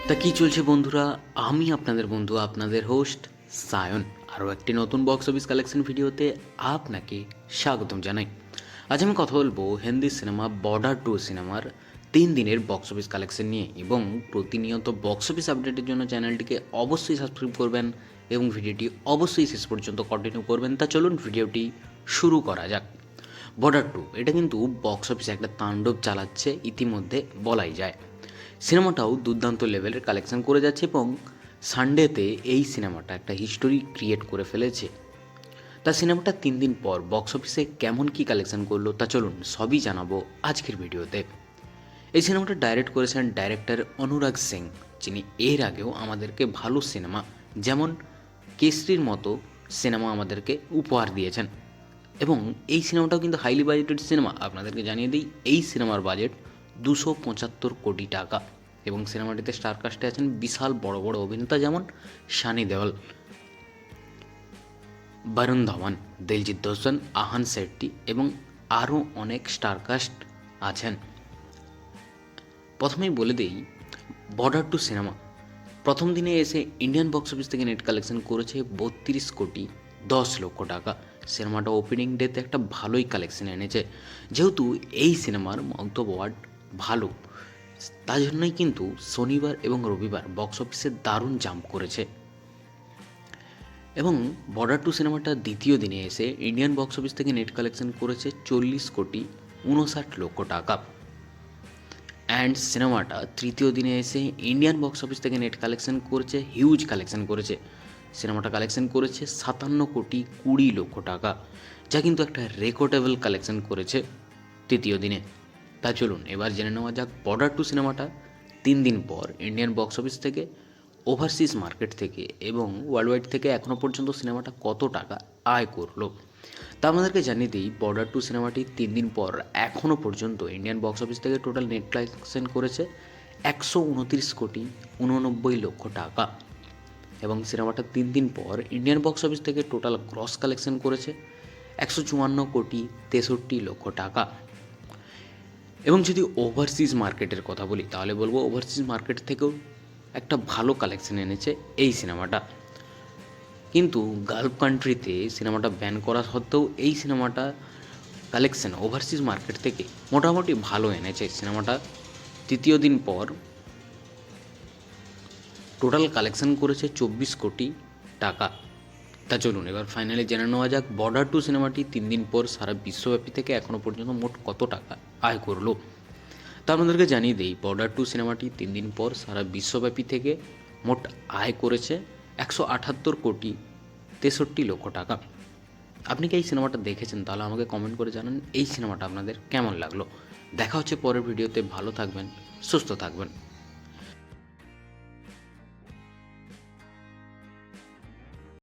তা কি চলছে বন্ধুরা? আমি আপনাদের বন্ধু, আপনাদের হোস্ট সায়ন, আরও একটি নতুন বক্স অফিস কালেকশন ভিডিওতে আপনাকে স্বাগতম জানাই। আজ আমি কথা বলবো হিন্দি সিনেমা বর্ডার 2 সিনেমার 3 দিনের বক্স অফিস কালেকশন নিয়ে, এবং প্রতিনিয়ত বক্স অফিস আপডেটের জন্য চ্যানেলটিকে অবশ্যই সাবস্ক্রাইব করবেন এবং ভিডিওটি অবশ্যই শেষ পর্যন্ত কন্টিনিউ করবেন। তা চলুন ভিডিওটি শুরু করা যাক। বর্ডার 2 এটা কিন্তু বক্স অফিসে একটা তাণ্ডব চালাচ্ছে ইতিমধ্যে বলাই যায়। সিনেমাটাও দুর্দান্ত লেভেলের কালেকশন করে যাচ্ছে এবং সানডেতে এই সিনেমাটা একটা হিস্টোরি ক্রিয়েট করে ফেলেছে। তা সিনেমাটা 3 দিন পর বক্স অফিসে কেমন কি কালেকশন করলো তা চলুন সবই জানাবো আজকের ভিডিওতে। এই সিনেমাটা ডাইরেক্ট করেছেন ডাইরেক্টর অনুরাগ সিং, যিনি এর আগেও আমাদেরকে ভালো সিনেমা যেমন কেসরির মতো সিনেমা আমাদেরকে উপহার দিয়েছেন। এবং এই সিনেমাটাও কিন্তু হাইলি বাজেটেড সিনেমা। আপনাদেরকে জানিয়ে দিই, এই সিনেমার বাজেট 275 কোটি টাকা এবং সিনেমাটিতে স্টার কাস্টে আছেন বিশাল বড় বড় অভিনেতা যেমন সানি দেওয়াল, বরুণ ধওয়ান, দিলজিৎ দোসান, আহান শেট্টি এবং আরও অনেক স্টার কাস্ট আছেন। প্রথমেই বলে দিই, বর্ডার 2 সিনেমা প্রথম দিনে এসে ইন্ডিয়ান বক্স অফিস থেকে নেট কালেকশন করেছে 32 কোটি 10 লক্ষ টাকা। সিনেমাটা ওপেনিং ডেতে একটা ভালোই কালেকশন এনেছে। যেহেতু এই সিনেমার মন্তব্য ভালো, তার জন্যই কিন্তু শনিবার এবং রবিবার বক্স অফিসে দারুণ জাম্প করেছে। এবং বর্ডার 2 সিনেমাটা দ্বিতীয় দিনে এসে ইন্ডিয়ান বক্স অফিস থেকে নেট কালেকশন করেছে 40 কোটি 59 লক্ষ টাকা। অ্যান্ড সিনেমাটা তৃতীয় দিনে এসে ইন্ডিয়ান বক্স অফিস থেকে নেট কালেকশন করেছে, হিউজ কালেকশন করেছে। সিনেমাটা কালেকশন করেছে 57 কোটি 20 লক্ষ টাকা, যা কিন্তু একটা রেকর্ডেবল কালেকশন করেছে তৃতীয় দিনে। তা চলুন এবার জেনে নেওয়া যাক বর্ডার 2 সিনেমাটা 3 দিন পর ইন্ডিয়ান বক্স অফিস থেকে, ওভারসিজ মার্কেট থেকে এবং ওয়ার্ল্ড ওয়াইড থেকে এখনও পর্যন্ত সিনেমাটা কত টাকা আয় করলো। তা আমাদেরকে জানিয়ে দিই, বর্ডার 2 সিনেমাটি 3 দিন পর এখনও পর্যন্ত ইন্ডিয়ান বক্স অফিস থেকে টোটাল নেট কালেকশন করেছে 129 কোটি 89 লক্ষ টাকা এবং সিনেমাটা 3 দিন পর ইন্ডিয়ান বক্স অফিস থেকে টোটাল গ্রস কালেকশন করেছে 154 কোটি 63 লক্ষ টাকা। এবং যদি ওভারসিজ মার্কেটের কথা বলি তাহলে বলবো ওভারসিজ মার্কেট থেকেও একটা ভালো কালেকশন এনেছে এই সিনেমাটা। কিন্তু গালফ কান্ট্রিতে সিনেমাটা ব্যান করা সত্ত্বেও এই সিনেমাটা কালেকশন ওভারসিজ মার্কেট থেকে মোটামুটি ভালো এনেছে। সিনেমাটা তৃতীয় দিন পর টোটাল কালেকশন করেছে 24 কোটি টাকা। তা চলুন এবার ফাইনালি জেনে নেওয়া যাক বর্ডার 2 সিনেমাটি 3 দিন পর সারা বিশ্বব্যাপী থেকে এখনও পর্যন্ত মোট কত টাকা আয় করলো। তা আপনাদেরকে জানিয়ে দিই, বর্ডার 2 সিনেমাটি 3 দিন পর সারা বিশ্বব্যাপী থেকে মোট আয় করেছে 178 কোটি 63 লক্ষ টাকা। আপনি কি এই সিনেমাটা দেখেছেন? তাহলে আমাকে কমেন্ট করে জানান এই সিনেমাটা আপনাদের কেমন লাগলো। দেখা হচ্ছে পরের ভিডিওতে। ভালো থাকবেন, সুস্থ থাকবেন।